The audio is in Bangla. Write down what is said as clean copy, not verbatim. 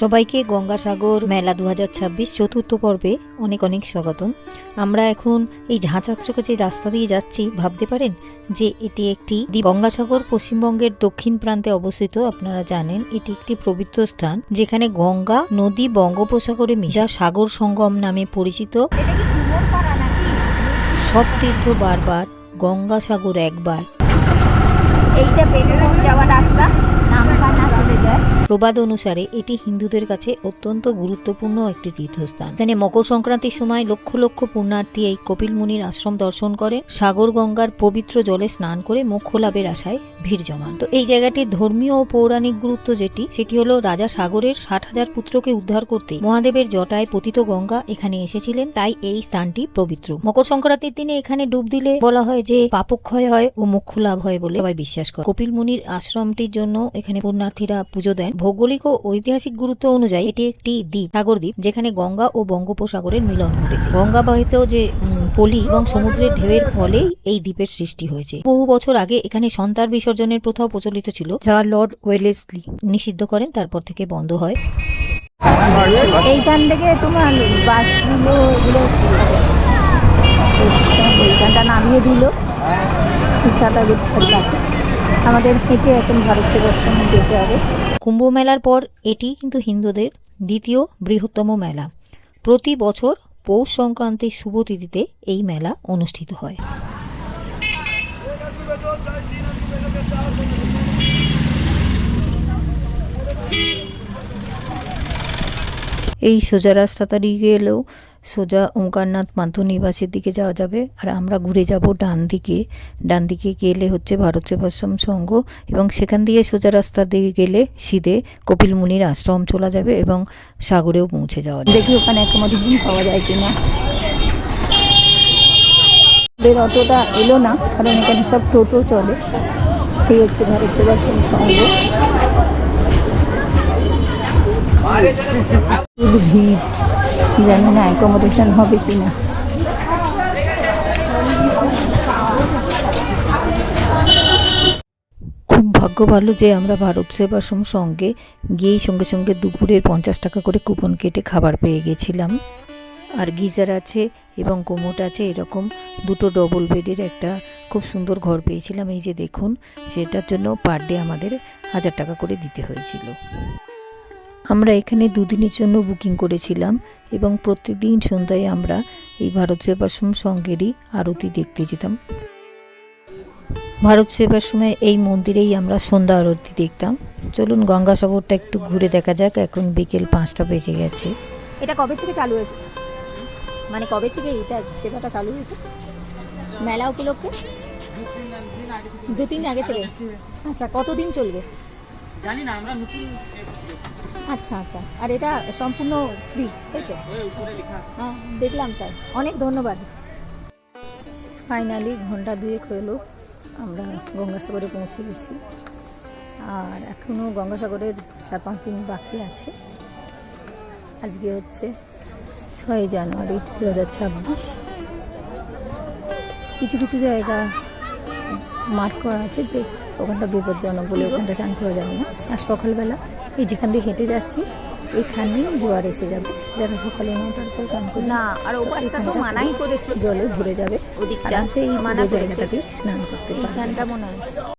সবাইকে গঙ্গাসাগর মেলা 2026 চতুর্থ পর্বে অনেক অনেক স্বাগতম। আমরা এখন এই ঝাঁচকচকে যে রাস্তা দিয়ে যাচ্ছি, ভাবতে পারেন যে এটি একটি গঙ্গাসাগর পশ্চিমবঙ্গের দক্ষিণ প্রান্তে অবস্থিত। আপনারা জানেন এটি একটি পবিত্র স্থান, যেখানে গঙ্গা নদী বঙ্গোপসাগরে মিশা সাগর সঙ্গম নামে পরিচিত। সব তীর্থ বারবার, গঙ্গাসাগর একবার। এইটা বেলুন যাওয়ার রাস্তা, নামখানা চলে যায়। প্রবাদ অনুসারে এটি হিন্দুদের কাছে অত্যন্ত গুরুত্বপূর্ণ একটি তীর্থস্থান। এখানে মকর সংক্রান্তির সময় লক্ষ লক্ষ পুণ্যার্থী এই কপিল মুনির আশ্রম দর্শন করে সাগর গঙ্গার পবিত্র জলে স্নান করে মোক্ষ লাভের আশায় ভিড় জমান। তো এই জায়গাটির ধর্মীয় ও পৌরাণিক গুরুত্ব সেটি হলো রাজা সাগরের 60,000 পুত্রকে উদ্ধার করতে মহাদেবের জটায় পতিত গঙ্গা এখানে এসেছিলেন, তাই এই স্থানটি পবিত্র। মকর সংক্রান্তির দিনে এখানে ডুব দিলে বলা হয় যে পাপক্ষয় হয় ও মোক্ষ লাভ হয় বলে সবাই বিশ্বাস করে। কপিল মুনির আশ্রমটির জন্য এখানে পুণ্যার্থীরা পুজো দেন। ভৌগোলিক ও ঐতিহাসিক গুরুত্ব অনুযায়ী এটি একটি দ্বীপ, সাগর দ্বীপ, যেখানে গঙ্গা ও বঙ্গোপসাগরের মিলন ঘটেছে। গঙ্গা বাহিত যে পলি এবং সমুদ্রের ঢেউয়ের ফলেই এই দ্বীপের সৃষ্টি হয়েছে। বহু বছর আগে এখানে সন্তান বিসর্জনের প্রথাও প্রচলিত ছিল, যা লর্ড ওয়েলেসলি নিষিদ্ধ করেন। তারপর থেকে বন্ধ হয়। এইখান থেকে তোমার বাসগুলো এইখানটা নামিয়ে দিল আমাদের হেঁটে এখন ভারত সেবাশ্রমে যেতে হবে। কুম্ভ মেলার পর এটি কিন্তু হিন্দুদের দ্বিতীয় বৃহত্তম মেলা। প্রতি বছর পৌষ সংক্রান্তির শুভ তিথিতে এই মেলা অনুষ্ঠিত হয়। এই সোজা রাস্তাটা দিয়ে গেলেও সোজা ওঙ্কারনাথ মাধ্যনিবাসের দিকে যাওয়া যাবে, আর আমরা ঘুরে যাব ডান দিকে গেলে হচ্ছে ভারত সেবাশ্রম সংঘ, এবং সেখান দিয়ে সোজা রাস্তা দিয়ে গেলে সিধে কপিল মুনির আশ্রম চলা যাবে এবং সাগরেও পৌঁছে যাওয়া যাবে। দেখি ওখানে অ্যাকোমোডেশন পাওয়া যায় কিনা। অটোটা এলো না, কারণ এখানে সব টোটো চলে। ঠিক হচ্ছে ভারত সেবাশ্রম সংঘ। ভিড়, জানি না অ্যাকোমোডেশন হবে কিনা। খুব ভাগ্য ভালো যে আমরা ভারত সেবাশ্রম সঙ্গে গিয়েই সঙ্গে সঙ্গে দুপুরের 50 টাকা করে কুপন কেটে খাবার পেয়ে গেছিলাম। আর গিজার আছে এবং কোমোট আছে, এরকম দুটো ডবল বেডের একটা খুব সুন্দর ঘর পেয়েছিলাম। এই যে দেখুন, সেটার জন্য পার ডে আমাদের 1000 টাকা করে দিতে হয়েছিল। আমরা এখানে দুদিনের জন্য বুকিং করেছিলাম এবং প্রতিদিন সন্ধ্যায় আমরা এই ভারত সেবাশ্রম সংঘেরই আরতি দেখতে যেতাম। ভারত সেবাশ্রমে এই মন্দিরেই আমরা সন্ধ্যা আরতি দেখতাম। চলুন গঙ্গাসাগরটা একটু ঘুরে দেখা যাক। এখন বিকেল 5টা বেজে গেছে। এটা কবে থেকে চালু হয়েছে, মানে কবে থেকে এটা সেবাটা চালু হয়েছে? মেলা উপলক্ষে 2-3 আগে থেকে। আচ্ছা, কতদিন চলবে জানি না, আমরা নতুন। আচ্ছা আচ্ছা। আর এটা সম্পূর্ণ ফ্রি, তাই তো? হ্যাঁ, দেখলাম তাই। অনেক ধন্যবাদ। ফাইনালি ঘন্টা 2 হলো আমরা গঙ্গাসাগরে পৌঁছে গেছি, আর এখনও গঙ্গাসাগরের 4-5 দিন বাকি আছে। আজকে হচ্ছে 6 জানুয়ারি 2026। কিছু কিছু জায়গা মার্ক করা আছে যে ওখানটা বিপজ্জনক বলে ওখানটা চান করা যাবে না। আর সকালবেলা এই যেখান দিয়ে হেঁটে যাচ্ছি এখানেই জোয়ার এসে যাবে, যারা সকালে 9টার পর চান করে না, আর ওপাশটা তো মানাই করেছে, জলে ভরে যাবে, ওদিকটা সেই জায়গাটাতে স্নান করতে পারবে।